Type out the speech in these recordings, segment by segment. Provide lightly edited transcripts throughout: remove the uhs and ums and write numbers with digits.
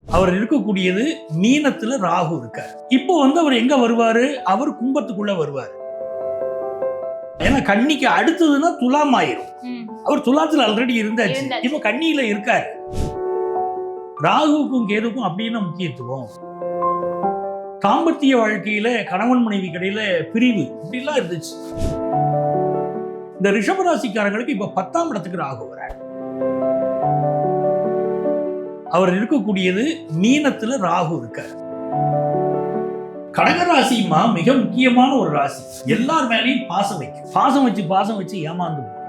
அவர் இருக்கக்கூடியது மீனத்துல ராகு இருக்கார். இப்போ அவர் எங்க வருவாரு? அவர் கும்பத்துக்குள்ள வருவார். ஏன்னா கன்னிக்கு அடுத்ததுன்னா துலாம் ஆயிரும். அவர் துலாத்துல ஆல்ரெடி இருந்தாச்சு, இப்ப கன்னியில இருக்காரு. ராகுவுக்கும் கேதுக்கும் அப்படின்னு முக்கியத்துவம். தாம்பத்திய வாழ்க்கையில கணவன் மனைவி கடையில பிரிவு இப்படிலாம் இருந்துச்சு. இந்த ரிஷபராசிக்காரங்களுக்கு இப்ப 10ஆம் இடத்துக்கு ராகு வராரு. அவர் இருக்கக்கூடியது மீனத்துல ராகு இருக்கார். கடகராசிமா மிக முக்கியமான ஒரு ராசி. எல்லார் மேலையும் பாசம் வைக்கும். பாசம் வச்சு ஏமாந்து போகும்.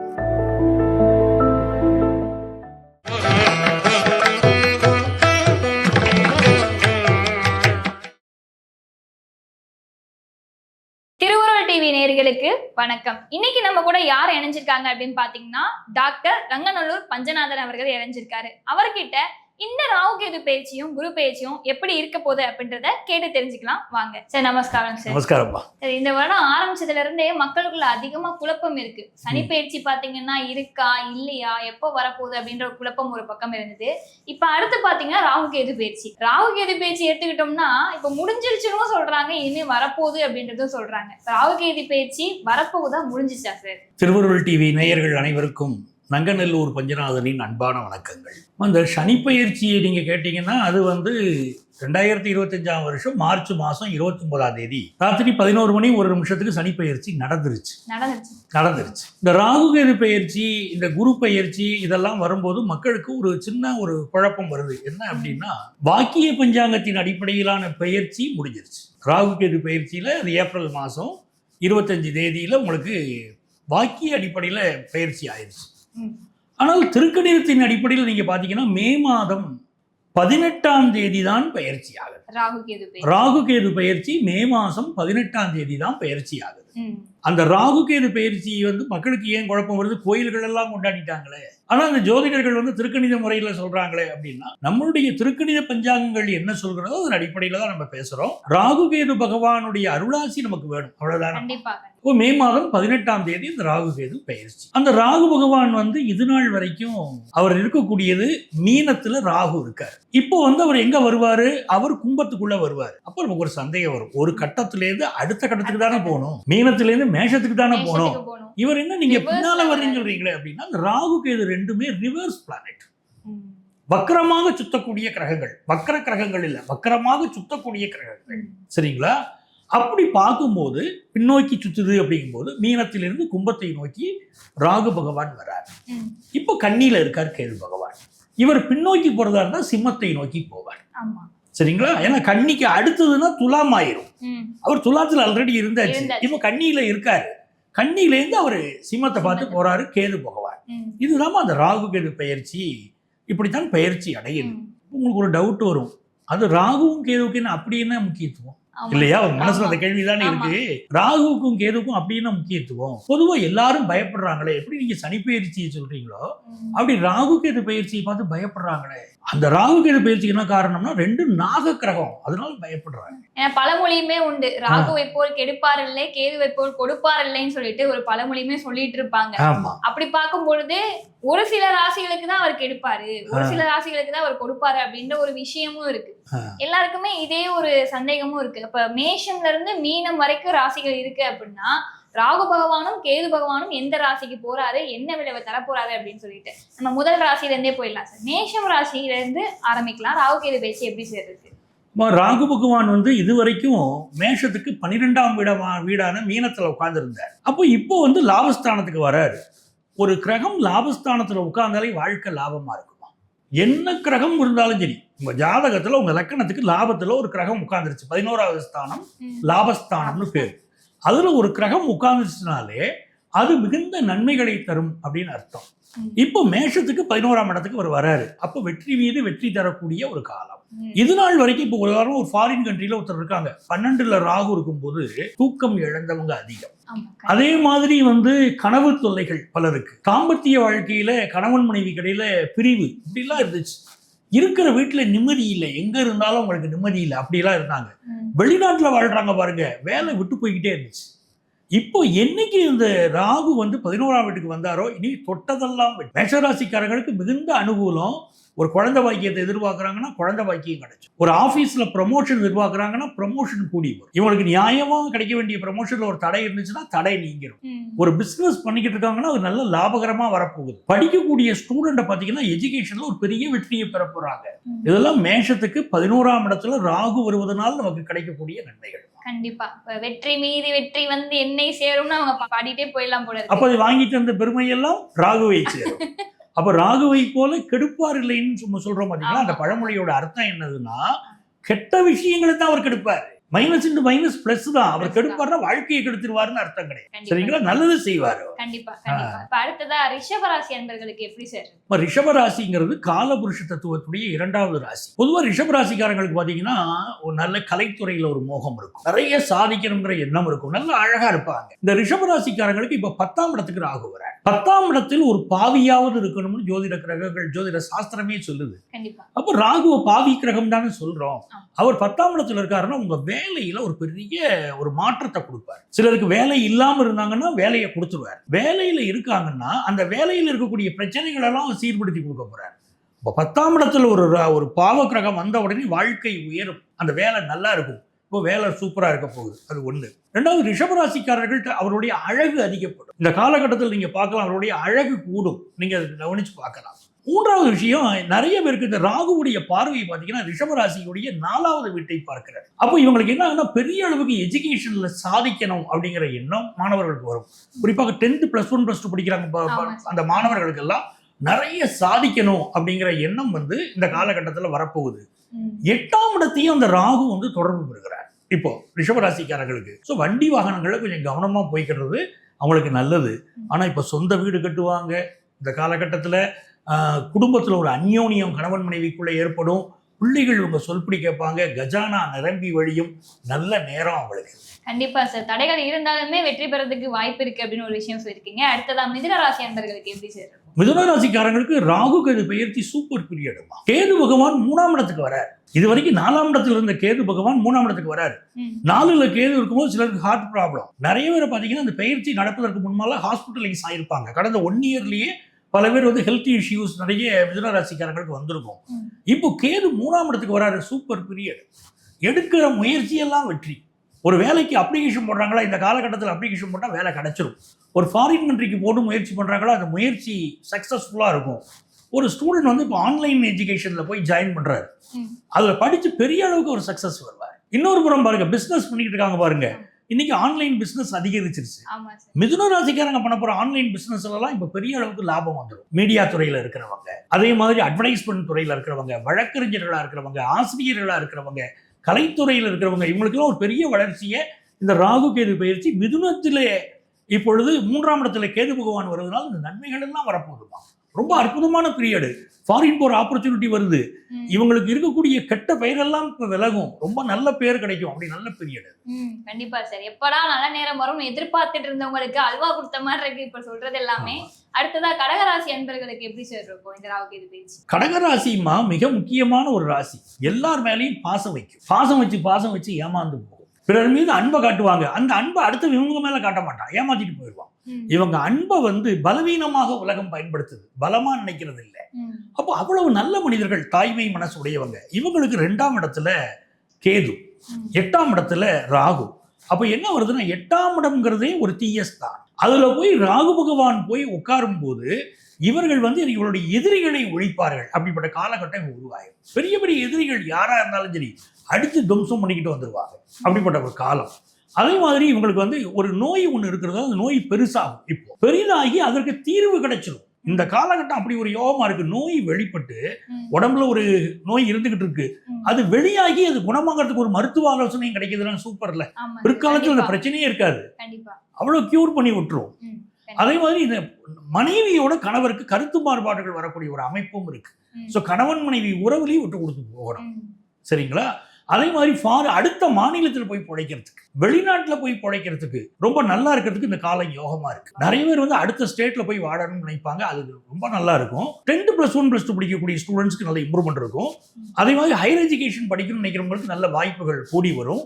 டிவி நேயர்களுக்கு வணக்கம். இன்னைக்கு நம்ம கூட யார் இணைஞ்சிருக்காங்க அப்படின்னு பாத்தீங்கன்னா டாக்டர் ரங்கநல்லூர் பஞ்சநாதன் அவர்கள் இணைஞ்சிருக்காரு. அவர்கிட்ட இந்த ராகு கேது பயிற்சியும் குரு பயிற்சியும் எப்படி இருக்க போகுது அப்படின்றத கேட்டு தெரிஞ்சுக்கலாம் வாங்க. சார் நமஸ்காரம். சார் நமஸ்காரம்ப்பா. சார், இந்த வருடம் ஆரம்பிச்சதுல இருந்தே மக்களுக்குள்ள அதிகமா குழப்பம் இருக்கு. சனி பயிற்சி பாத்தீங்கன்னா இருக்கா இல்லையா, எப்போ வரப்போகுது அப்படின்ற ஒரு குழப்பம் ஒரு பக்கம் இருந்தது. இப்ப அடுத்து பாத்தீங்கன்னா ராகு கேது பயிற்சி எடுத்துக்கிட்டோம்னா இப்ப முடிஞ்சிருச்சுன்னு சொல்றாங்க, இனிமே வரப்போகுது அப்படின்றதும் சொல்றாங்க. ராகு கேது பயிற்சி வரப்போகுதா முடிஞ்சிச்சா சார்? திருவருள் டிவி நேயர்கள் அனைவருக்கும் நங்கநல்லூர் பஞ்சநாதனின் அன்பான வணக்கங்கள். அந்த சனி பயிற்சியை நீங்க கேட்டீங்கன்னா அது 2025ஆம் வருஷம் மார்ச் மாசம் 29ஆம் தேதி ராத்திரி 11 மணி 1 நிமிஷத்துக்கு சனி பயிற்சி நடந்துருச்சு. இந்த ராகு கேது பயிற்சி, இந்த குரு பயிற்சி இதெல்லாம் வரும்போது மக்களுக்கு ஒரு சின்ன ஒரு குழப்பம் வருது. என்ன அப்படின்னா, வாக்கிய பஞ்சாங்கத்தின் அடிப்படையிலான பயிற்சி முடிஞ்சிருச்சு. ராகு கேது பயிற்சியில அது ஏப்ரல் மாசம் 25 தேதியில உங்களுக்கு வாக்கிய அடிப்படையில பயிற்சி ஆயிடுச்சு. ஆனால் திருக்கணிதத்தின் அடிப்படையில் நீங்க பாத்தீங்கன்னா மே மாதம் 18ஆம் தேதி தான் பயிற்சி ஆகுது. ராகு கேது பயிற்சி மே மாசம் 18ஆம் தேதி தான் பயிற்சி ஆகுது. அந்த ராகு கேது பயிற்சி மக்களுக்கு ஏன் குழப்பம் வருது? கோயில்கள் எல்லாம் கொண்டாடிட்டாங்களே, ஆனா அந்த ஜோதிடர்கள் திருக்கணித முறையில சொல்றாங்களே அப்படின்னா, நம்மளுடைய திருக்கணித பஞ்சாங்கங்கள் என்ன சொல்கிறதோ அதன் அடிப்படையில தான் நம்ம பேசுறோம். ராகு கேது பகவானுடைய அருளாசி நமக்கு வேணும், அவ்வளவுதான். மே மாதம் 18ஆம் தேதி இந்த ராகு கேது பயிற்சி. அந்த ராகு பகவான் இது நாள் வரைக்கும் அவர் இருக்கக்கூடியது மீனத்துல ராகு இருக்கார். இப்போ அவர் எங்க வருவாரு? அவர் கும்பத்துக்குள்ள வருவார். அப்ப நமக்கு ஒரு சந்தேகம் வரும், ஒரு கட்டத்துல இருந்து அடுத்த கட்டத்துக்கு தானே போகணும், மீனத்துல இருந்து மேஷத்துக்கு தானே போகணும். இவர் என்ன நீங்க பின்னால வர்றீங்க சொல்றீங்களே அப்படின்னா, அந்த ராகு கேது ரெண்டுமே ரிவர்ஸ் பிளானட், வக்கரமாக சுத்தக்கூடிய கிரகங்கள். வக்கர கிரகங்கள் இல்ல, வக்கரமாக சுத்தக்கூடிய கிரகங்கள். சரிங்களா? அப்படி பார்க்கும்போது பின்னோக்கி சுத்துது அப்படிங்கும்போது மீனத்திலிருந்து கும்பத்தை நோக்கி ராகு பகவான் வர்றார். இப்போ கன்னியில இருக்கார் கேது பகவான். இவர் பின்னோக்கி போறதா இருந்தா சிம்மத்தை நோக்கி போவார். சரிங்களா? ஏன்னா கன்னிக்கு அடுத்ததுன்னா துலாம் ஆயிரும். அவர் துலாத்துல ஆல்ரெடி இருந்தாச்சு, இப்போ கன்னியில இருக்காரு. கன்னியில இருந்து அவரு சிம்மத்தை பார்த்து போறாரு கேது பகவான். இதுதான் அந்த ராகு கேது பயிற்சி. இப்படித்தான் பயிற்சி அடையுது. உங்களுக்கு ஒரு டவுட் வரும், அது ராகுவும் கேதுவுக்கு அப்படி என்ன முக்கியத்துவம் இல்லையா? மனசுல அந்த கேள்விதானே இருக்கு. ராகுவுக்கும் கேதுக்கும் அப்படின்னா முக்கியத்துவம். பொதுவா எல்லாரும் பயப்படுறாங்களே, எப்படி நீங்க சனி பயிற்சியை சொல்றீங்களோ அப்படி ராகு கேது பயிற்சியை பார்த்து பயப்படுறாங்களே. அந்த ராகு கேது பயிற்சிக்கு என்ன காரணம்னா, 2 நாக கிரகம், அதனால பயப்படுறாங்க. பழமொழியுமே உண்டு, ராகுவை போல் கெடுப்பார் இல்லை, கேதுவை போல் கொடுப்பார் இல்லைன்னு சொல்லிட்டு ஒரு பழமொழியுமே சொல்லிட்டு இருப்பாங்க. அப்படி பார்க்கும் பொழுது ஒரு சில ராசிகளுக்கு தான் அவர் கெடுப்பாரு, ஒரு சில ராசிகளுக்கு தான் அவர் கொடுப்பாரு அப்படின்ற ஒரு விஷயமும் இருக்கு. எல்லாருக்குமே இதே ஒரு சந்தேகமும் இருக்கு. அப்ப மேஷம்ல இருந்து மீனம் வரைக்கும் ராசிகள் இருக்கு அப்படின்னா, ராகு பகவானும் கேது பகவானும் எந்த ராசிக்கு போறாரு, என்ன விளைவை தரப்போறாரு அப்படின்னு சொல்லிட்டு நம்ம முதல் ராசியில இருந்தே போயிடலாம் சார். மேஷம் ராசியில இருந்து ஆரம்பிக்கலாம். ராகு கேது பேச்சு எப்படி சேர்றது? ராகு பகவான் இதுவரைக்கும் மேஷத்துக்கு 12ஆம் வீடான மீனத்துல உட்கார்ந்து இருந்தார். அப்போ இப்போ லாபஸ்தானத்துக்கு வராரு. ஒரு கிரகம் லாபஸ்தானத்துல உட்கார்ந்தாலே வாழ்க்கை லாபமா இருக்குமா? என்ன கிரகம் இருந்தாலும் சரி, உங்க ஜாதகத்துல உங்க லக்கணத்துக்கு லாபத்துல ஒரு கிரகம் உட்கார்ந்துருச்சு, 11ஆவது ஸ்தானம் லாபஸ்தானம்னு பேர். அதுல ஒரு கிரகம் உட்கார்ந்துச்சுனாலே அது மிகுந்த நன்மைகளை தரும் அப்படின்னு அர்த்தம். இப்போ மேஷத்துக்கு 11ஆம் இடத்துக்கு அவர் வராரு. அப்போ வெற்றி மீது வெற்றி தரக்கூடிய ஒரு காலம். இது நாள் வரைக்கும் இப்போ ஒரு ஃபாரின் கண்ட்ரில ஒருத்தர் இருக்காங்க, 12ல ராகு இருக்கும்போது தூக்கம் இழந்தவங்க அதிகம். அதே மாதிரி கனவு தொல்லைகள் பலருக்கு, தாம்பத்திய வாழ்க்கையில கணவன் மனைவி கடையில பிரிவு இப்படிலாம் இருந்துச்சு. இருக்கிற வீட்டுல நிம்மதி இல்லை, எங்க இருந்தாலும் அவங்களுக்கு நிம்மதி இல்லை, அப்படிலாம் இருந்தாங்க. வெளிநாட்டுல வாழ்றாங்க பாருங்க, வேலை விட்டு போய்கிட்டே இருந்துச்சு. இப்போ என்னைக்கு இந்த ராகு 11ஆம் வீட்டுக்கு வந்தாரோ, இனி தொட்டதெல்லாம் மேஷராசிக்காரர்களுக்கு மிகுந்த அனுகூலம். ஒரு குழந்தை பாக்கியத்தை எதிர்பார்க்குறாங்கன்னா குழந்தை பாக்கியம் கிடைச்சு, ஒரு ஆஃபீஸில் ப்ரமோஷன் எதிர்பார்க்குறாங்கன்னா ப்ரமோஷன் கூடி வரும். இவங்களுக்கு நியாயமாக கிடைக்க வேண்டிய ப்ரமோஷனில் ஒரு தடை இருந்துச்சுன்னா தடை நீங்கிடும். ஒரு பிஸ்னஸ் பண்ணிக்கிட்டு இருக்காங்கன்னா அது நல்ல லாபகரமாக வரப்போகுது. படிக்கக்கூடிய ஸ்டூடெண்ட்டை பார்த்தீங்கன்னா எஜுகேஷனில் ஒரு பெரிய வெற்றியை பெற போகிறாங்க. இதெல்லாம் மேஷத்துக்கு 11ஆம் இடத்துல ராகு வருவதனால் நமக்கு கிடைக்கக்கூடிய நன்மைகள். கண்டிப்பா வெற்றி மீதி வெற்றி வந்து என்னை சேரும்னு அவங்க பாடிட்டே போயிடலாம் போல. அப்ப அது வாங்கிட்டு வந்த பெருமையெல்லாம் ராகுவை சேரும். அப்ப ராகுவை போல கெடுப்பார் இல்லைன்னு சொல்றோம் பாத்தீங்களா. அந்த பழமொழியோட அர்த்தம் என்னதுன்னா, கெட்ட விஷயங்களை தான் அவர் கெடுப்பார். மைனஸ் இன்டு மைனஸ் பிளஸ் தான். அவர் கெடுப்பார்னா வாழ்க்கையை கெடுத்துருவாருன்னு அர்த்தம் கிடையாது. சரிங்களா, நல்லது செய்வார். கண்டிப்பா கண்டிப்பா. அடுத்ததா ரிஷபராசி அன்பர்களுக்கு எப்படி சார்? ரிஷபராசிங்கிறது காலபுருஷ தத்துவத்துடைய 2வது ராசி. பொதுவா ரிஷபராசிக்காரங்களுக்கு பாத்தீங்கன்னா ஒரு நல்ல கலைத்துறையில ஒரு மோகம் இருக்கும், நிறைய சாதிக்கணுங்கிற எண்ணம் இருக்கும், நல்ல அழகா இருப்பாங்க. இந்த ரிஷபராசிக்காரங்களுக்கு இப்ப 10ஆம் இடத்துக்கு ராகு வர, 10ஆம் இடத்தில் ஒரு பாவியாவது இருக்கணும்னு ஜோதிட கிரகங்கள் ஜோதிட சாஸ்திரமே சொல்லுது. அப்ப ராகுவ பாவி கிரகம் தானே சொல்றோம். அவர் 10ஆம் இடத்துல இருக்காருன்னா உங்க வேலையில ஒரு பெரிய ஒரு மாற்றத்தை கொடுப்பார். சிலருக்கு வேலை இல்லாம இருந்தாங்கன்னா வேலையை கொடுத்துருவார். வேலையில இருக்காங்கன்னா அந்த வேலையில் இருக்கக்கூடிய பிரச்சனைகள் எல்லாம் சீர்படுத்தி கொடுக்க போறார். இப்போ 10ஆம் இடத்துல ஒரு பாவ கிரகம் வந்த உடனே வாழ்க்கை உயரும், அந்த வேலை நல்லா இருக்கும். இப்போ வேலை சூப்பரா இருக்க போகுது. அது ஒண்ணு. 2வது, ரிஷபராசிக்காரர்கள்ட்ட அவருடைய அழகு அதிகப்படும். இந்த காலகட்டத்தில் நீங்க பார்க்கலாம், அவருடைய அழகு கூடும். நீங்க கவனிச்சு பார்க்கலாம். 3வது விஷயம், நிறைய பேருக்கு இந்த ராகுவுடைய பார்வையை பார்த்தீங்கன்னா ரிஷபராசியுடைய 4வது வீட்டை பார்க்கிறார். அப்போ இவங்களுக்கு என்ன ஆகுனா, பெரிய அளவுக்கு எஜுகேஷன்ல சாதிக்கணும் அப்படிங்கிற எண்ணம் மாணவர்களுக்கு வரும். குறிப்பாக 10th +1 +2 படிக்கிறாங்க அந்த மாணவர்களுக்கு எல்லாம் நிறைய சாதிக்கணும் அப்படிங்கிற எண்ணம் வந்து இந்த காலகட்டத்தில் வரப்போகுது. 8ஆம் இடத்தையும் அந்த ராகு வந்து தொடர்பு பெறுகிறார் இப்போ ரிஷபராசிக்காரர்களுக்கு. ஸோ வண்டி வாகனங்களை கொஞ்சம் கவனமா போய்க்கிறது அவங்களுக்கு நல்லது. ஆனா இப்ப சொந்த வீடு கட்டுவாங்க. இந்த காலகட்டத்தில் குடும்பத்தில் ஒரு அந்யோன்யம் கணவன் மனைவிக்குள்ள ஏற்படும். பிள்ளைகள் உங்க சொல்படி கேட்பாங்க. கஜானா நிரம்பி வழியும். நல்ல நேரம் அவங்களுக்கு. கண்டிப்பா சார். தடைகள் இருந்தாலுமே வெற்றி பெறதுக்கு வாய்ப்பு இருக்கு அப்படின்னு ஒரு விஷயம் சொல்லியிருக்கீங்க. அடுத்ததா மிதுன ராசி அன்பர்களுக்கு எப்படி சார்? மிதுன ராசிக்காரங்களுக்கு ராகு கேது பெயர்ச்சி சூப்பர் பீரியடுமா. கேது பகவான் 3ஆம் இடத்துக்கு வரார். இது வரைக்கும் 4ஆம் இடத்துல இருந்த கேது பகவான் 3ஆம் இடத்துக்கு வராரு. 4ல கேது இருக்கும்போது சிலருக்கு ஹார்ட் ப்ராப்ளம். நிறைய பேர் பாத்தீங்கன்னா இந்த பெயர்ச்சி நடப்பதற்கு முன்னால ஹாஸ்பிட்டலைஸ் ஆயிருப்பாங்க. கடந்த 1 இயர்லயே பல பேர் வந்து ஹெல்த் இஷ்யூஸ் நிறைய மிதுன ராசிக்காரங்களுக்கு வந்திருக்கும். இப்போ கேது 3ஆம் இடத்துக்கு வராரு. Super period. எடுக்கிற முயற்சியெல்லாம் வெற்றி. ஒரு வேலைக்கு அப்ளிகேஷன் போடுறாங்களா, இந்த காலகட்டத்தில் அப்ளிகேஷன் போட்டால் வேலை கிடைச்சிரும். ஒரு ஃபாரின் கண்ட்ரிக்கு போட்டு முயற்சி பண்ணுறாங்களா, அந்த முயற்சி சக்ஸஸ்ஃபுல்லாக இருக்கும். ஒரு ஸ்டூடெண்ட் வந்து இப்போ ஆன்லைன் எஜுகேஷனில் போய் ஜாயின் பண்ணுறாரு. அதில் படித்து பெரிய அளவுக்கு ஒரு சக்ஸஸ் வருவார். இன்னொரு புறம் பாருங்க, பிஸ்னஸ் பண்ணிக்கிட்டு இருக்காங்க பாருங்க. இன்னைக்கு ஆன்லைன் பிசினஸ் அதிகரிச்சிருச்சு. மிதுன ராசிக்காரங்க பண்ண போற ஆன்லைன் பிசினஸ்ல எல்லாம் இப்ப பெரிய அளவுக்கு லாபம் வந்துடும். மீடியா துறையில இருக்கிறவங்க, அதே மாதிரி அட்வர்டைஸ்மெண்ட் துறையில இருக்கிறவங்க, வழக்கறிஞர்களா இருக்கிறவங்க, ஆசிரியர்களா இருக்கிறவங்க, கலைத்துறையில் இருக்கிறவங்க, இவங்களுக்கெல்லாம் ஒரு பெரிய வளர்ச்சியை இந்த ராகு கேது பயிற்சி மிதுனத்திலே இப்பொழுது 3ஆம் இடத்துல கேது பகவான் வருவதனால் இந்த நன்மைகள் எல்லாம் வரப்போகுதுமா. ரொம்ப அற்புதமான பீரியடு. ஃபாரின் போற ஆப்பர்ச்சுனிட்டி வருது. இவங்களுக்கு இருக்கக்கூடிய கெட்ட பெயரெல்லாம் இப்ப விலகும். ரொம்ப நல்ல பேர் கிடைக்கும். அப்படி நல்ல பீரியடு. கண்டிப்பா சார். எப்படா நல்ல நேரம் வரும் எதிர்பார்த்துட்டு இருந்தவங்களுக்கு அல்வா கொடுத்த மாதிரி இருக்கு இப்ப சொல்றது எல்லாமே. அடுத்ததா கடகராசி அன்பர்களுக்கு எப்படி சார் இருக்கும் இந்த ராகு கேது பயிற்சி? கடகராசிமா மிக முக்கியமான ஒரு ராசி. எல்லார் மேலேயும் பாசம் வைக்கும். பாசம் வச்சு ஏமாந்து போகும். பிறர் மீது அன்பை காட்டுவாங்க. அந்த அன்பை அடுத்து இவங்க மேல காட்ட மாட்டான், ஏமாத்திட்டு போயிடுவான். இவங்க அன்பை வந்து பலவீனமாக உலகம் பயன்படுத்துது, பலமா நினைக்கிறது இல்லை. அப்போ அவ்வளவு நல்ல மனிதர்கள், தாய்மை மனசு உடையவங்க. இவங்களுக்கு 2ஆம் இடத்துல கேது, 8ஆம் இடத்துல ராகு. அப்ப என்ன வருதுன்னா, 8ஆம் இடம்ங்கிறதே ஒரு தீயஸ் தான். அதுல போய் ராகு பகவான் போய் உட்காரும் போது இவர்கள் வந்து இவங்களுடைய எதிரிகளை ஒழிப்பார்கள். அப்படிப்பட்ட காலகட்டம் உருவாகும். பெரிய பெரிய எதிரிகள் யாரா இருந்தாலும் சரி அடித்து துவம்சம் பண்ணிக்கிட்டு வந்துருவாங்க. அப்படிப்பட்ட ஒரு காலம். அதே மாதிரி இவங்களுக்கு வந்து ஒரு நோய் ஒன்று இருக்கிறது. அந்த நோய் பெருசாகும். இப்போ பெரிதாகி அதற்கு தீர்வு கிடைச்சிடும். இந்த காலகட்டம் அப்படி ஒரு யோகமா இருக்கு. நோய் வெளிப்பட்டு உடம்புல ஒரு நோய் இருந்துகிட்டு இருக்கு, அது வெளியாகி அது குணமாகறதுக்கு ஒரு மருத்துவ ஆலோசனையும் கிடைக்குதுன்னா சூப்பர்ல. பிற்காலத்தில் அந்த பிரச்சனையே இருக்காது, அவ்வளவு கியூர் பண்ணி விட்டுரும். அதே மாதிரி இந்த மனைவியோட கணவருக்கு கருத்து மாறுபாடுகள் வரக்கூடிய ஒரு அமைப்பும் இருக்கு. ஸோ கணவன் மனைவி உறவுலையும் விட்டு கொடுத்து போகணும். சரிங்களா? அதே மாதிரி அடுத்த மாநிலத்தில் போய் பிழைக்கிறதுக்கு, வெளிநாட்டில் போய் பிழைக்கிறதுக்கு ரொம்ப நல்லா இருக்கிறதுக்கு இந்த காலம் யோகமா இருக்கு. நிறைய பேர் வந்து அடுத்த ஸ்டேட்ல போய் வாழணும்னு நினைப்பாங்க. அது ரொம்ப நல்லா இருக்கும். 10th +1 +2 படிக்கக்கூடிய ஸ்டூடெண்ட்ஸ்க்கு நல்ல இம்ப்ரூவ்மெண்ட் இருக்கும். அதே மாதிரி ஹையர் எஜுகேஷன் படிக்கணும்னு நினைக்கிறவங்களுக்கு நல்ல வாய்ப்புகள் கூடி வரும்.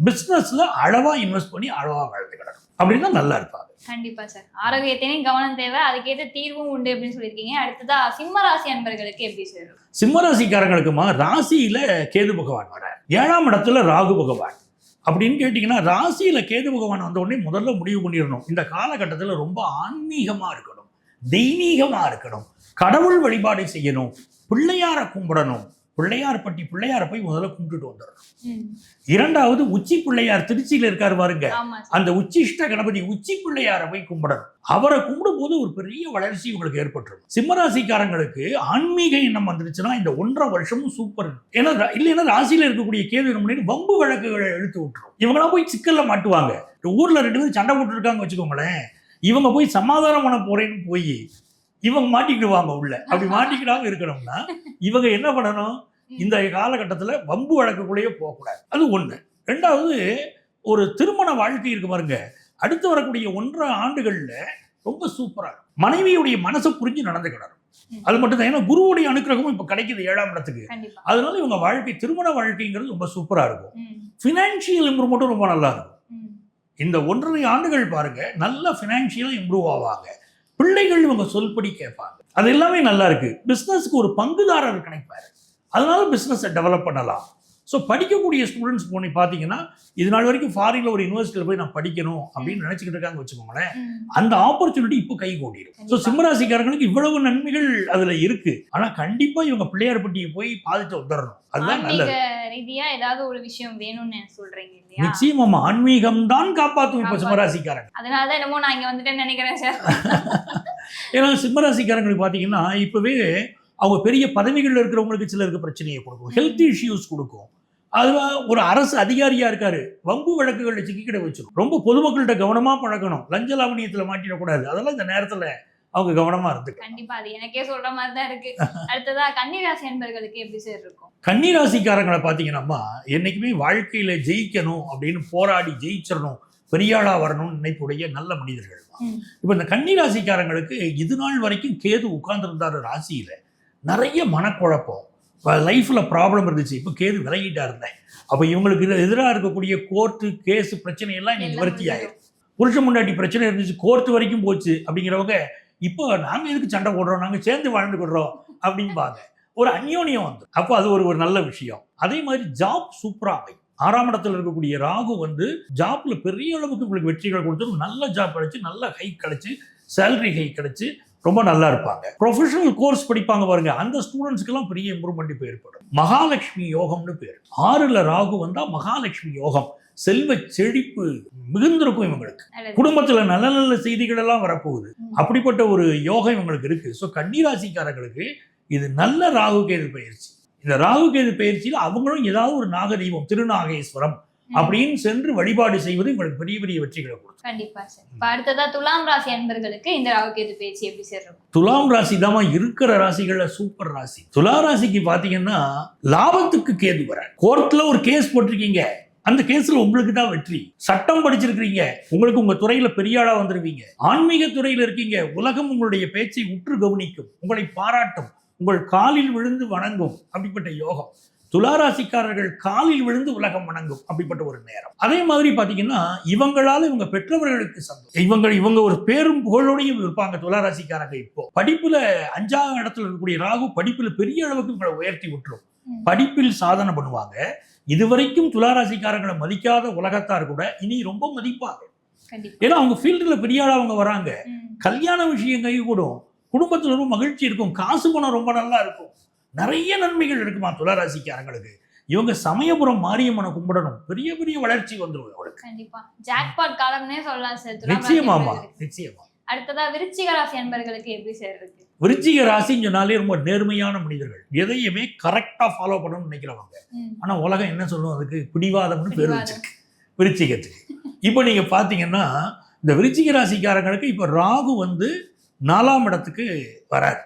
பிசினஸ்ல அளவா இன்வெஸ்ட் பண்ணி அளவா வளர்த்து கிடக்கும். அப்படின்னா நல்லா இருப்பாங்க. கண்டிப்பா சார். ஆரோக்கியத்திலையும் கவனம் தேவை, அதுக்கேற்ற தீர்வும் உண்டு அப்படின்னு சொல்லியிருக்கீங்க. அடுத்ததா சிம்ம ராசி அன்பர்களுக்கு எப்படி சார்? சிம்ம ராசிக்காரங்களுக்குமா ராசியில கேது பகவான் வர, 7ஆம் இடத்துல ராகு பகவான். அப்படின்னு கேட்டிங்கன்னா ராசியில கேது பகவான் வந்த உடனே முதல்ல முடிவு பண்ணிடணும், இந்த காலகட்டத்தில் ரொம்ப ஆன்மீகமா இருக்கணும், தெய்வீகமா இருக்கணும், கடவுள் வழிபாடு செய்யணும், பிள்ளையார கும்பிடணும். பிள்ளையார்பட்டி பிள்ளையார போய் முதல்ல கும்பிட்டுட்டு வந்துடணும். இரண்டாவது உச்சி பிள்ளையார் திருச்சியில இருக்காரு பாருங்க, அந்த உச்சிஷ்ட கணபதி உச்சி பிள்ளையார போய் கும்பிடணும். அவரை கும்பிடும் போது ஒரு பெரிய வளர்ச்சி உங்களுக்கு ஏற்பட்டுரும். சிம்மராசிக்காரங்களுக்கு ஆன்மீக எண்ணம் வந்துருச்சுன்னா இந்த 1.5 வருஷமும் சூப்பர். ஏன்னா இல்லைன்னா ராசியில இருக்கக்கூடிய கேது என்ன பண்ணி வம்பு வழக்குகளை இழுத்து விட்டுரும். இவங்களாம் போய் சிக்கல்ல மாட்டுவாங்க. ஊர்ல 2 பேரும் சண்டை போட்டு இருக்காங்க வச்சுக்கோங்களேன், இவங்க போய் சமாதானம் பண்ண போறேன்னு போய் இவங்க மாட்டிக்கிடுவாங்க உள்ள. அப்படி மாட்டிக்கிடாம இருக்கணும்னா இவங்க என்ன பண்ணணும், இந்த காலகட்டத்தில் வம்பு வழக்குக்குள்ளேயே போகக்கூடாது. அது ஒன்று. ரெண்டாவது, ஒரு திருமண வாழ்க்கை இருக்கு பாருங்க, அடுத்து வரக்கூடிய 1.5 ஆண்டுகள்ல ரொம்ப சூப்பரா இருக்கும். மனைவியுடைய மனசை புரிஞ்சு நடந்துக்கிடணும். அது மட்டும் தான். ஏன்னா குருவுடைய அனுக்கிரகமும் இப்ப கிடைக்குது 7ஆம் இடத்துக்கு. அதனால இவங்க வாழ்க்கை, திருமண வாழ்க்கைங்கிறது ரொம்ப சூப்பரா இருக்கும். பினான்சியல் இம்ப்ரூவ்மெண்ட்டும் ரொம்ப நல்லா இருக்கும். இந்த 1.5 ஆண்டுகள் பாருங்க, நல்ல பினான்சியலா இம்ப்ரூவ் ஆவாங்க. பிள்ளைகள் இவங்க சொல்படி கேட்பாங்க. அது எல்லாமே நல்லா இருக்கு. பிசினஸ்க்கு ஒரு பங்குதாரர் கிடைப்பாரு, அதனால பிசினஸை டெவலப் பண்ணலாம். ஸோ படிக்கக்கூடிய ஸ்டூடெண்ட்ஸ் போய் பார்த்தீங்கன்னா, இது நாள் வரைக்கும் ஃபாரின்ல ஒரு யூனிவர்சிட்டியில் போய் நான் படிக்கணும் அப்படின்னு நினைச்சுக்கிட்டு இருக்காங்க வச்சுக்கோங்களேன், அந்த ஆப்பர்ச்சுனிட்டி இப்போ கை கூடிடும். ஸோ சிம்மராசிக்காரங்களுக்கு இவ்வளவு நன்மைகள் அதுல இருக்கு. ஆனா கண்டிப்பா இவங்க பிள்ளையார்பட்டியை போய் பாதித்து வந்துடணும். அதுதான் நல்லது. ரீதியா ஏதாவது ஒரு விஷயம் வேணும்னு சொல்றீங்க இல்லையா? நிச்சயமா ஆன்மீகம் தான் காப்பாற்றும் இப்போ சிம்மராசிக்காரங்க. அதனாலதான் என்னமோ நான் இங்க வந்துட்டேன்னு நினைக்கிறேன் சார். ஏன்னா சிம்மராசிக்காரங்களுக்கு பார்த்தீங்கன்னா இப்பவே அவங்க பெரிய பதவிகளில் இருக்கிறவங்களுக்கு சிலருக்கு பிரச்சனையை கொடுக்கும், ஹெல்த் இஷ்யூஸ் கொடுக்கும். அது ஒரு அரசு அதிகாரியா இருக்காரு, வம்பு வழக்குகளை சிக்கிக்கிட வச்சிடும். ரொம்ப பொதுமக்கள்கிட்ட கவனமா பழக்கணும், லஞ்ச லாவணியத்துல மாட்டிடக்கூடாது. அதெல்லாம் இந்த நேரத்துல அவங்க கவனமா இருந்து. கண்டிப்பா அது எனக்கே சொல்ற மாதிரி தான் இருக்கு. அடுத்ததா கன்னிராசி அன்பர்களுக்கு எப்படி சார் இருக்கும்? கன்னிராசிக்காரங்களை பாத்தீங்கன்னா என்னைக்குமே வாழ்க்கையில ஜெயிக்கணும் அப்படின்னு போராடி ஜெயிச்சிடணும், பெரியாளா வரணும்னு நினைப்புடைய நல்ல மனிதர்கள். இப்ப இந்த கன்னிராசிக்காரங்களுக்கு இது நாள் வரைக்கும் கேது உட்கார்ந்துருந்தாரு ராசியில, நிறைய மனக்குழப்பம், லைஃப்ல ப்ராப்ளம் இருந்துச்சு. இப்போ கேது விலகிட்டா இருந்தேன். அப்போ இவங்களுக்கு எதிராக இருக்கக்கூடிய கோர்ட்டு கேஸ் பிரச்சனை எல்லாம் இன்னைக்கு நிவர்த்தி ஆயிரும். புருஷ முன்னாடி பிரச்சனை இருந்துச்சு, கோர்ட்டு வரைக்கும் போச்சு அப்படிங்கிறவங்க இப்போ நாங்க எதுக்கு சண்டை போடுறோம், நாங்க சேர்ந்து வாழ்ந்துக்கிடுறோம் அப்படின்பாங்க. ஒரு அந்யோன்யம் வந்து அப்போ அது ஒரு நல்ல விஷயம். அதே மாதிரி ஜாப் சூப்பரா அமையும். 6ஆம் இடத்துல இருக்கக்கூடிய ராகு ஜாப்ல பெரிய அளவுக்கு உங்களுக்கு வெற்றிகள் கொடுத்து நல்ல ஜாப் கிடைச்சு, நல்ல ஹைக் கிடைச்சு, சேலரி ஹைக் கிடைச்சு ரொம்ப நல்லா இருப்பாங்க. ப்ரொஃபஷனல் கோர்ஸ் படிப்பாங்க பாருங்க, அந்த ஸ்டூடெண்ட்ஸ்க்கெல்லாம் பெரிய இம்ப்ரூவ்மெண்ட் இப்போ ஏற்படும். மகாலட்சுமி யோகம்னு பேர். 6ல் ராகு வந்தா மகாலட்சுமி யோகம், செல்வ செழிப்பு மிகுந்திருக்கும் இவங்களுக்கு. குடும்பத்துல நல்ல நல்ல செய்திகள் எல்லாம் வரப்போகுது. அப்படிப்பட்ட ஒரு யோகம் இவங்களுக்கு இருக்கு. ஸோ கன்னிராசிக்காரங்களுக்கு இது நல்ல ராகு கேது பயிற்சி. இந்த ராகு கேது பயிற்சியில் அவங்களும் ஏதாவது ஒரு நாக தெய்வம், திருநாகேஸ்வரம் அப்படின்னு சென்று வழிபாடு செய்வது உங்களுக்கு பெரிய பெரிய வெற்றிகளை கொடுக்கும். கண்டிப்பா சார். அடுத்ததா துலாம் ராசி அன்பர்களுக்கு இந்த ராகு கேது பயிற்சி எப்படி சார்? துலாம் ராசி தான் இருக்கிற ராசிகள்ல சூப்பர் ராசி. துலா ராசிக்கு பாத்தீங்கன்னா லாபத்துக்கு கேது வர. கோர்ட்ல ஒரு கேஸ் போட்டிருக்கீங்க, அந்த கேஸ்ல உங்களுக்கு தான் வெற்றி. சட்டம் படிச்சிருக்கீங்க, உங்களுக்கு உங்க துறையில பெரிய ஆளா வந்துருவீங்க. ஆன்மீக துறையில இருக்கீங்க, உலகம் உங்களுடைய பேச்சை உற்று கவனிக்கும், உங்களை பாராட்டும், உங்கள் காலில் விழுந்து வணங்கும். அப்படிப்பட்ட யோகம். துளாராசிக்காரர்கள் காலில் விழுந்து உலகம் வணங்கும், அப்படிப்பட்ட ஒரு நேரம். அதே மாதிரி பாத்தீங்கன்னா இவங்களால இவங்க பெற்றவர்களுக்கு சந்தோஷம். இவங்க ஒரு பேரும் புகழோடையும் இருப்பாங்க துளாராசிக்காரங்க. இப்போ படிப்புல 5ஆம் இடத்துல இருக்கக்கூடிய ராகு படிப்புல பெரிய அளவுக்கு உங்களை உயர்த்தி விட்டுரும். படிப்பில் சாதனை பண்ணுவாங்க. இதுவரைக்கும் துளாராசிக்காரங்களை மதிக்காத உலகத்தார் கூட இனி ரொம்ப மதிப்பாங்க. ஏன்னா அவங்க ஃபீல்டுல பெரிய ஆளா அவங்க வராங்க. கல்யாண விஷயம் கை கூடும், குடும்பத்துல ரொம்ப மகிழ்ச்சி இருக்கும், காசு பணம் ரொம்ப நல்லா இருக்கும், நிறைய நன்மைகள் இருக்குமா துளாராசிக்காரங்களுக்கு. இவங்க சமயபுரம் மாரியம்மனை கும்பிடணும், பெரிய பெரிய வளர்ச்சி வந்துடும் அவங்களுக்கு. கண்டிப்பா ஜாக்பாட் காலம்னே சொல்லலாம் சார். நிச்சயமாமா, நிச்சயமா. அடுத்ததா விருச்சிக ராசி அன்பர்களுக்கு எப்படி சார் இருக்கு? விருச்சிக ராசின்னு சொன்னாலே ரொம்ப நேர்மையான மனிதர்கள், எதையுமே கரெக்டா ஃபாலோ பண்ணணும்னு நினைக்கிறவங்க. ஆனா உலகம் என்ன சொல்லும், அதுக்கு பிடிவாதம்னு பேர் வச்சிருக்கு விருச்சிகத்துக்கு. இப்போ நீங்க பாத்தீங்கன்னா இந்த விருச்சிக ராசிக்காரங்களுக்கு இப்ப ராகு 4ஆம் இடத்துக்கு வராரு,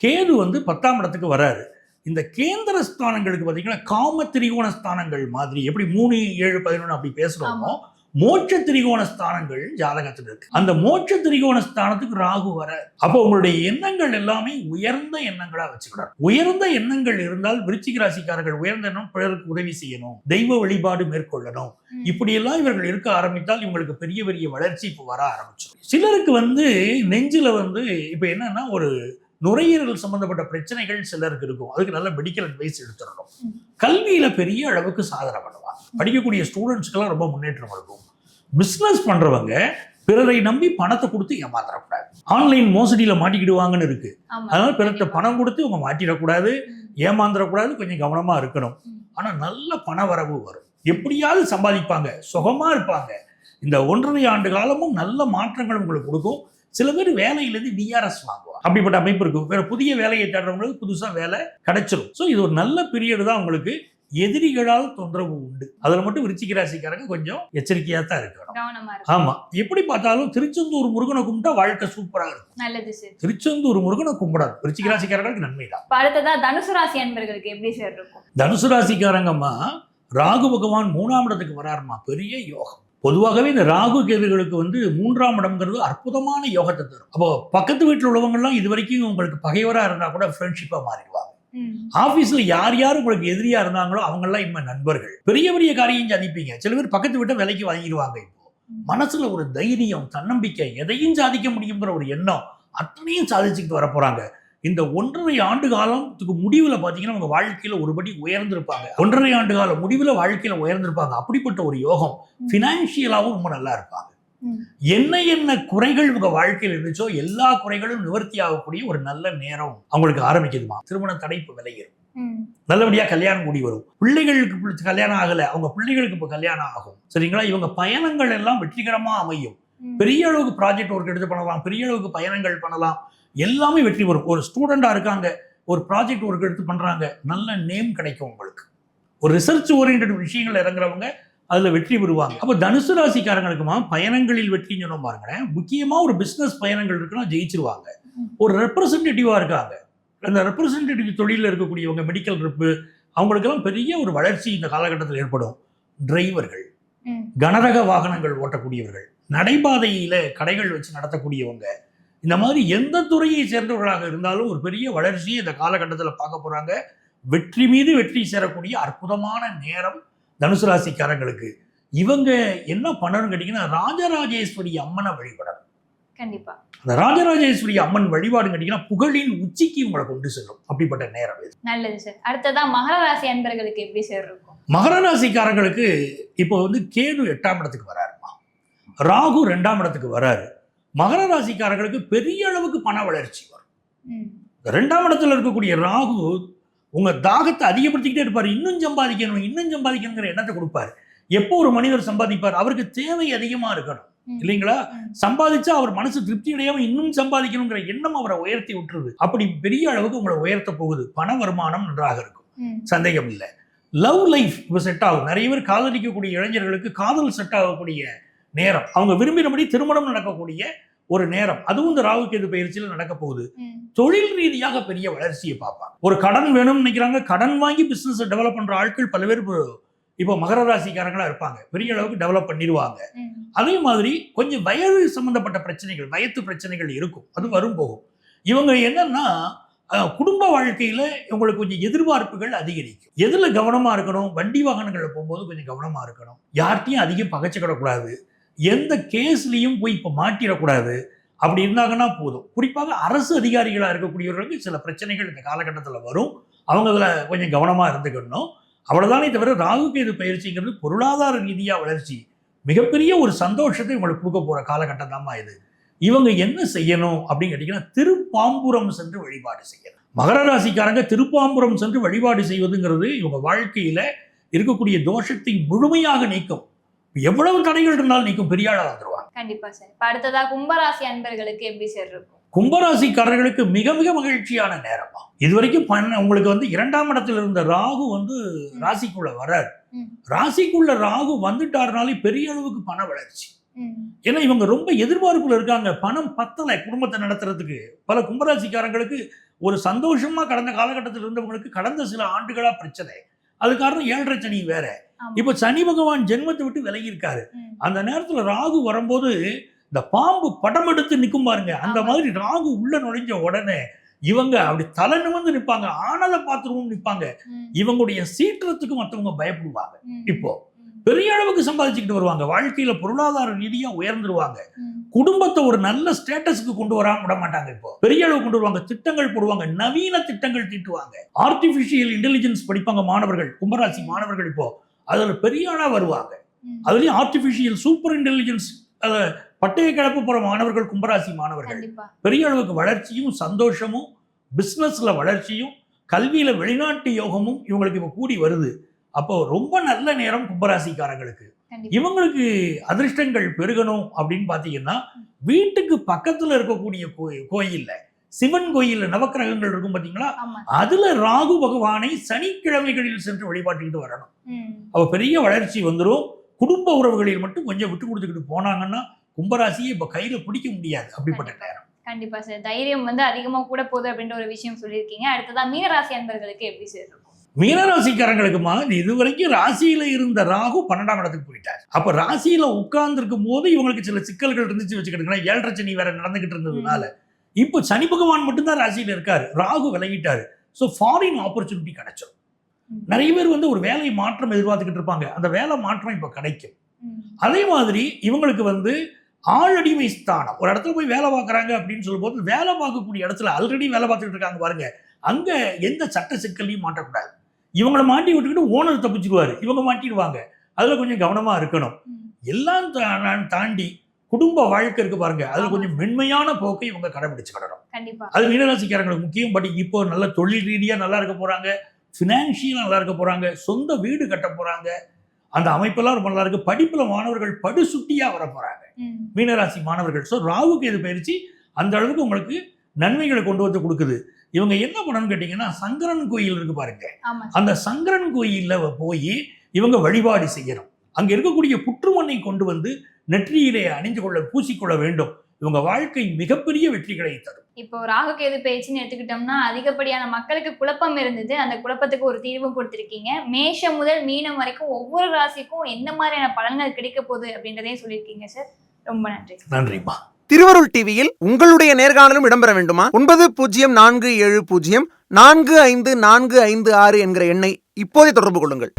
கேது 10ஆம் இடத்துக்கு வராரு. இந்த கேந்திர ஸ்தானங்களுக்கு பார்த்தீங்கன்னா காம திரிகோண ஸ்தானங்கள் மாதிரி எப்படி 3, 7, 11 அப்படி பேசுகிறோமோ மோட்ச திரிகோண ஸ்தானங்கள் ஜாதகத்தில் இருக்கு. அந்த மோட்ச திரிகோண ஸ்தானத்துக்கு ராகு வர, அப்போ உங்களுடைய எண்ணங்கள் எல்லாமே உயர்ந்த எண்ணங்களா வச்சுக்கணும். உயர்ந்த எண்ணங்கள் இருந்தால் விருச்சிக ராசிக்காரர்கள் உயர்ந்த எண்ணம், பிறருக்கு உதவி செய்யணும், தெய்வ வழிபாடு மேற்கொள்ளணும், இப்படியெல்லாம் இவர்கள் இருக்க ஆரம்பித்தால் இவங்களுக்கு பெரிய பெரிய வளர்ச்சி இப்போ வர ஆரம்பிச்சிடும். சிலருக்கு நெஞ்சில இப்ப என்னன்னா ஒரு நுரையீரல் சம்பந்தப்பட்ட பிரச்சனைகள் சிலருக்கு இருக்கும். அதுக்கு நல்ல மெடிக்கல் அட்வைஸ் எடுத்துடணும். கல்வியில பெரிய அளவுக்கு சாதனை பண்ணுவாங்க. படிக்கக்கூடிய ஸ்டூடெண்ட்ஸ்க்கெல்லாம் ரொம்ப முன்னேற்றம் இருக்கும். பிசினஸ் பண்றவங்க பிறரை நம்பி பணத்தை கொடுத்து ஏமாத்திடக்கூடாது. ஆன்லைன் மோசடியில மாட்டிக்கிடுவாங்கன்னு இருக்கு. அதனால பிறர்கிட்ட பணம் கொடுத்து அவங்க மாட்டிடக்கூடாது, ஏமாந்துடக்கூடாது, கொஞ்சம் கவனமா இருக்கணும். ஆனா நல்ல பண வரவு வரும், எப்படியாவது சம்பாதிப்பாங்க, சுகமா இருப்பாங்க. இந்த 1.5 ஆண்டு காலமும் நல்ல மாற்றங்கள் உங்களுக்கு கொடுக்கும். சில பேர் வேலையிலேருந்து விஆர்எஸ் வாங்குவாங்க. அப்படிப்பட்ட அமைப்பு இருக்கும். வேற புதிய வேலையை தேடுறவங்களுக்கு புதுசா வேலை கிடைச்சிடும். ஸோ இது ஒரு நல்ல பீரியட் தான். உங்களுக்கு எதிரிகளால் தொந்தரவு உண்டு. அதுல மட்டும் விருச்சிக ராசிக்காரங்க கொஞ்சம் எச்சரிக்கையா தான் இருக்கணும். ஆமா, எப்படி பார்த்தாலும் திருச்செந்தூர் முருகனை கும்பிட்டா வாழ்க்கை சூப்பரா இருக்கும். நல்லது சார். திருச்செந்தூர் முருகனை கும்பிடாது விருச்சிக ராசிக்காரங்களுக்கு நன்மைதான். அடுத்ததா தனுசு ராசி அன்பர்களுக்கு எப்படி சார் இருக்கும்? தனுசு ராசிக்காரங்கம்மா, ராகு பகவான் 3ஆம் இடத்துக்கு வராருமா, பெரிய யோகம். பொதுவாகவே இந்த ராகு கேதுகளுக்கு 3ஆம் இடம்ங்கிறது அற்புதமான யோகத்தை தரும். அப்போ பக்கத்து வீட்டில் உள்ளவங்கலாம் இது வரைக்கும் உங்களுக்கு பகைவரா இருந்தா கூட ஃப்ரெண்ட்ஷிப்பா மாறிடுவாங்க. ஆபீஸ்ல யார் யார் உங்களுக்கு எதிரியா இருந்தாங்களோ அவங்கெல்லாம் இனிமே நண்பர்கள். பெரிய பெரிய காரியம் சாதிப்பீங்க. சில பேர் பக்கத்து வீட்டை விலைக்கு வாங்கிடுவாங்க. இப்போ மனசுல ஒரு தைரியம், தன்னம்பிக்கை, எதையும் சாதிக்க முடியுங்கிற ஒரு எண்ணம், அத்தனையும் சாதிச்சுக்கிட்டு வர போறாங்க. இந்த 1.5 ஆண்டு காலத்துக்கு முடிவுல பாத்தீங்கன்னா உங்க வாழ்க்கையில ஒருபடி உயர்ந்திருப்பாங்க. 1.5 ஆண்டு கால முடிவுல வாழ்க்கையில உயர்ந்திருப்பாங்க. அப்படிப்பட்ட ஒரு யோகம். பினான்சியலாவும் ரொம்ப நல்லா இருப்பாங்க. என்ன குறைகள் உங்க வாழ்க்கையில் இருந்துச்சோ எல்லா குறைகளும் நிவர்த்தி ஆகக்கூடிய ஒரு நல்ல நேரம் அவங்களுக்கு ஆரம்பிக்குதுமா. திருமண தடைப்பு விலகிடும். நல்லபடியா கல்யாணம் கூடி வரும். பிள்ளைகளுக்கு கல்யாணம் ஆகல, அவங்க பிள்ளைகளுக்கு இப்ப கல்யாணம் ஆகும். சரிங்களா? இவங்க பயணங்கள் எல்லாம் வெற்றிகரமா அமையும். பெரிய அளவுக்கு ப்ராஜெக்ட் ஒர்க் எடுத்து பண்ணலாம், பெரிய அளவுக்கு பயணங்கள் பண்ணலாம், எல்லாமே வெற்றி வரும். ஒரு ஸ்டூடெண்டா இருக்காங்க, ஒரு ப்ராஜெக்ட் ஒர்க் எடுத்து பண்றாங்க, நல்ல நேம் கிடைக்கும் உங்களுக்கு. ஒரு ரிசர்ச் ஓரியன்ட் விஷயங்கள் இறங்குறவங்க அதுல வெற்றி பெறுவாங்க. அப்ப தனுசு ராசிக்காரங்களுக்குமா பயணங்களில் வெற்றின்னு சொன்ன பாருங்களேன். முக்கியமா ஒரு பிசினஸ் பயணங்கள் இருக்குன்னா ஜெயிச்சிருவாங்க. ஒரு ரெப்ரசன்டேட்டிவா இருக்காங்க, அந்த ரெப்ரசன்டேட்டிவ் தொழிலில் இருக்கக்கூடியவங்க, மெடிக்கல் ரெப்பு, அவங்களுக்கெல்லாம் பெரிய ஒரு வளர்ச்சி இந்த காலகட்டத்தில் ஏற்படும். டிரைவர்கள், கனரக வாகனங்கள் ஓட்டக்கூடியவர்கள், நடைபாதையில கடைகள் வச்சு நடத்தக்கூடியவங்க, இந்த மாதிரி எந்த துறையை சேர்ந்தவர்களாக இருந்தாலும் ஒரு பெரிய வளர்ச்சியை இந்த காலகட்டத்தில் பார்க்க போறாங்க. வெற்றி மீது வெற்றி சேரக்கூடிய அற்புதமான நேரம் தனுசு ராசிக்காரங்களுக்கு. இவங்க என்ன பண்ணணும்னு கேட்டீங்கன்னா, ராஜராஜேஸ்வரி அம்மனை வழிபடணும். கண்டிப்பா அந்த ராஜராஜேஸ்வரி அம்மன் வழிபாடு கேட்டீங்கன்னா புகழின் உச்சிக்கு உங்களை கொண்டு செல்லும். அப்படிப்பட்ட நேரம் இது. நல்லது சார். அடுத்ததான் மகர ராசி அன்பர்களுக்கு எப்படி சார் இருக்கும்? மகர ராசிக்காரங்களுக்கு இப்போ கேது 8ஆம் இடத்துக்கு வராருமா, ராகு 2ஆம் இடத்துக்கு வராரு. மகர ராசிக்காரர்களுக்கு பெரிய அளவுக்கு பண வளர்ச்சி வரும். 2ஆம் இடத்துல இருக்கக்கூடிய ராகு உங்க தாகத்தை அதிகப்படுத்திக்கிட்டே இருப்பாரு. இன்னும் சம்பாதிக்கணுங்கிற எண்ணத்தை கொடுப்பாரு. எப்போ ஒரு மனிதர் சம்பாதிப்பார், அவருக்கு தேவை அதிகமா இருக்கணும் இல்லைங்களா? சம்பாதிச்சா அவர் மனசு திருப்தி அடையாம இன்னும் சம்பாதிக்கணுங்கிற எண்ணம் அவரை உயர்த்தி விட்டுருது. அப்படி பெரிய அளவுக்கு உங்களை உயர்த்த போகுது. பண வருமானம் நன்றாக இருக்கும், சந்தேகம் இல்லை. லவ் லைஃப் இப்போ செட் ஆகும். நிறைய பேர் காதலிக்கக்கூடிய இளைஞர்களுக்கு காதல் செட் ஆகக்கூடிய நேரம், அவங்க விரும்பினபடி திருமணம் நடக்கக்கூடிய ஒரு நேரம். அதுவும் இந்த ராகு கேது பயிற்சியில் நடக்க போகுது. தொழில் ரீதியாக பெரிய வளர்ச்சியை பார்ப்பாங்க. ஒரு கடன் வேணும்னு நினைக்கிறாங்க, கடன் வாங்கி பிசினஸ் டெவலப் பண்ற ஆட்கள் பல பேர் இப்போ மகர ராசிக்காரங்களா இருப்பாங்க. பெரிய அளவுக்கு டெவலப் பண்ணிடுவாங்க. அதே மாதிரி கொஞ்சம் வயது சம்பந்தப்பட்ட பிரச்சனைகள், வயது பிரச்சனைகள் இருக்கும், அது வரும் போகும். இவங்க என்னன்னா குடும்ப வாழ்க்கையில உங்களுக்கு கொஞ்சம் எதிர்பார்ப்புகள் அதிகரிக்கும். எதுல கவனமா இருக்கணும்? வண்டி வாகனங்கள்ல போகும்போது கொஞ்சம் கவனமா இருக்கணும். யார்ட்டையும் அதிகம் பகைச்சிக்கிடக்கூடாது, எந்த கேஸ்லையும் போய் இப்போ மாட்டிடக்கூடாது. அப்படி இருந்தாங்கன்னா போதும். குறிப்பாக அரசு அதிகாரிகளாக இருக்கக்கூடியவர்களுக்கு சில பிரச்சனைகள் இந்த காலகட்டத்தில் வரும். அவங்க அதில் கொஞ்சம் கவனமாக இருந்துக்கணும். அவ்வளோதானே தவிர ராகு கேது பயிற்சிங்கிறது பொருளாதார ரீதியாக வளர்ச்சி, மிகப்பெரிய ஒரு சந்தோஷத்தை உங்களுக்கு கொடுக்க போகிற காலகட்டம் தான்மா இது. இவங்க என்ன செய்யணும் அப்படின்னு கேட்டிங்கன்னா, திருப்பாம்புரம் சென்று வழிபாடு செய்யணும். மகர ராசிக்காரங்க திருப்பாம்புரம் சென்று வழிபாடு செய்வதுங்கிறது இவங்க வாழ்க்கையில் இருக்கக்கூடிய தோஷத்தை முழுமையாக நீக்கும். எவ்வளவு தடைகள் இருந்தாலும் நீக்கும், பெரிய ஆளா வந்துருவாங்க. கண்டிப்பா சார். அடுத்ததா கும்பராசி அன்பர்களுக்கு எப்படி சார் இருக்கும்? கும்பராசிக்காரர்களுக்கு மிக மிக மகிழ்ச்சியான நேரமா. இதுவரைக்கும் உங்களுக்கு 2ஆம் இடத்துல இருந்த ராகு ராசிக்குள்ள வராரு. ராசிக்குள்ள ராகு வந்துட்டாருனாலே பெரிய அளவுக்கு பண வளர்ச்சி. ஏன்னா இவங்க ரொம்ப எதிர்பார்ப்புல இருக்காங்க. பணம் பத்தலை குடும்பத்தை நடத்துறதுக்கு. பல கும்பராசிக்காரங்களுக்கு ஒரு சந்தோஷமா கடந்த காலகட்டத்தில் இருந்தவங்களுக்கு கடந்த சில ஆண்டுகளா பிரச்சனை. அது காரணம் 7.5 சனி வேற. ஆமா. இப்ப சனி பகவான் ஜென்மத்தை விட்டு விலகி இருக்காரு. அந்த நேரத்துல ராகு வரும்போது இந்த பாம்பு படம் எடுத்து நிக்கும் பாருங்க, அந்த மாதிரி ராகு உள்ள நுழைஞ்ச உடனே இவங்க அப்படி தலை நிமிர்ந்து நிப்பாங்க, ஆனதை பார்த்துருவோம் நிப்பாங்க. இவங்களுடைய சீற்றத்துக்கு மற்றவங்க பயப்படுவாங்க. இப்போ பெரிய அளவுக்கு சம்பாதிச்சுக்கிட்டு வருவாங்க, வாழ்க்கையில பொருளாதார ரீதியா உயர்ந்துருவாங்க, குடும்பத்தை ஒரு நல்ல ஸ்டேட்டஸ்க்கு கொண்டு வராம விட மாட்டாங்க. இப்போ பெரிய அளவு கொண்டு வருவாங்க, திட்டங்கள் போடுவாங்க, நவீன திட்டங்கள் தீட்டுவாங்க. ஆர்டிபிஷியல் இன்டெலிஜென்ஸ் படிப்பாங்க மாணவர்கள், கும்பராசி மாணவர்கள். இப்போ அதுல பெரிய ஆளா வருவாங்க. அதுலயும் ஆர்டிபிஷியல் சூப்பர் இன்டெலிஜென்ஸ் பட்டைய கிளப்ப போற மாணவர்கள் கும்பராசி மாணவர்கள். பெரிய அளவுக்கு வளர்ச்சியும் சந்தோஷமும், பிசினஸ்ல வளர்ச்சியும், கல்வியில வெளிநாட்டு யோகமும் இவங்களுக்கு இப்ப கூடி வருது. அப்போ ரொம்ப நல்ல நேரம் கும்பராசிக்காரங்களுக்கு. இவங்களுக்கு அதிர்ஷ்டங்கள் பெருகணும் அப்படின்னு பாத்தீங்கன்னா, வீட்டுக்கு பக்கத்துல இருக்கக்கூடிய கோயில்ல, சிவன் கோயில்ல நவக்கிரகங்கள் இருக்கும் பாத்தீங்களா, அதுல ராகு பகவானை சனிக்கிழமைகளில் சென்று வழிபாட்டுக்கிட்டு வரணும். அவ பெரிய வளர்ச்சி வந்துடும். குடும்ப உறவுகளில் மட்டும் கொஞ்சம் விட்டு கொடுத்துக்கிட்டு போனாங்கன்னா கும்பராசியை இப்ப கையில பிடிக்க முடியாது, அப்படிப்பட்ட நேரம். கண்டிப்பா சார், தைரியம் அதிகமா கூட போகுது அப்படின்ற ஒரு விஷயம் சொல்லியிருக்கீங்க. அடுத்ததான் மீனராசி அன்பர்களுக்கு எப்படி சார் இருக்கும்? மீனராசிக்காரங்களுக்குமா, இதுவரைக்கும் ராசியில இருந்த ராகு 12ஆம் இடத்துக்கு போயிட்டார். அப்ப ராசியில உட்கார்ந்து இருக்கும் போது இவங்களுக்கு சில சிக்கல்கள் இருந்துச்சு வச்சுக்கிட்டு, 7.5 சனி வேற நடந்துகிட்டு இருந்ததுனால இப்போ சனி பகவான் மட்டும்தான் ராசியில இருக்காரு, ராகு விலகிட்டாரு. ஸோ ஃபாரின் ஆப்பர்ச்சுனிட்டி கிடைச்சோம். நிறைய பேர் ஒரு வேலை மாற்றம் எதிர்பார்த்துக்கிட்டு இருப்பாங்க, அந்த வேலை மாற்றம் இப்ப கிடைக்கும். அதே மாதிரி இவங்களுக்கு ஆளடிமை ஸ்தானம், ஒரு இடத்துல போய் வேலை பார்க்குறாங்க அப்படின்னு சொல்லும் போது, வேலை பார்க்கக்கூடிய இடத்துல ஆல்ரெடி வேலை பார்த்துட்டு இருக்காங்க பாருங்க, அங்க எந்த சட்ட சிக்கலையும் மாட்டக்கூடாது. இவங்களை மாட்டி விட்டுக்கிட்டு ஓனர் தப்பிச்சுக்குவாரு, இவங்க மாட்டிடுவாங்க. அதுல கொஞ்சம் கவனமா இருக்கணும். எல்லாம் தாண்டி குடும்ப வாழ்க்கை இருக்கு பாருங்க, அதுல கொஞ்சம் மென்மையான போக்கை இவங்க கடைபிடிச்சுக்கிடணும். அது மீனராசிக்காரங்களுக்கு முக்கியம். பட் இப்போ நல்ல தொழில் ரீதியா நல்லா இருக்க போறாங்க, பினான்சியலா நல்லா இருக்க போறாங்க, சொந்த வீடு கட்ட போறாங்க, அந்த அமைப்பெல்லாம் ரொம்ப நல்லா இருக்கு. படிப்புல மாணவர்கள் படுசுட்டியா வர போறாங்க மீனராசி மாணவர்கள். ஸோ ராகுக்கு இது பயிற்சி அந்த அளவுக்கு உங்களுக்கு நன்மைகளை கொண்டு வந்து கொடுக்குது. இவங்க என்ன பண்ணணும்னு கேட்டீங்கன்னா, சங்கரன் கோயில் இருக்கு பாருங்க, அந்த சங்கரன் கோயில்ல போய் இவங்க வழிபாடு செய்யணும். அங்க இருக்கக்கூடிய புற்றுமண்ணை கொண்டு வந்து நெற்றியிலே அணிந்து கொள்ள, பூசிக்கொள்ள வேண்டும். இவங்க வாழ்க்கை மிகப்பெரிய வெற்றிகளை தரும். இப்போ ராகு கேது பேச்சுன்னு எடுத்துக்கிட்டோம்னா, அதிகப்படியான மக்களுக்கு குழப்பம் இருந்தது, அந்த குழப்பத்துக்கு ஒரு தீர்வும் கொடுத்திருக்கீங்க. மேஷம் முதல் மீனம் வரைக்கும் ஒவ்வொரு ராசிக்கும் எந்த மாதிரியான பலன்கள் கிடைக்க போகுது அப்படின்றதையும் சொல்லியிருக்கீங்க சார். ரொம்ப நன்றி. நன்றிப்பா. திருவருள் டிவியில் உங்களுடைய நேர்காணலும் இடம்பெற வேண்டுமா? 9047045456 என்கிற எண்ணை இப்போதே தொடர்பு கொள்ளுங்கள்.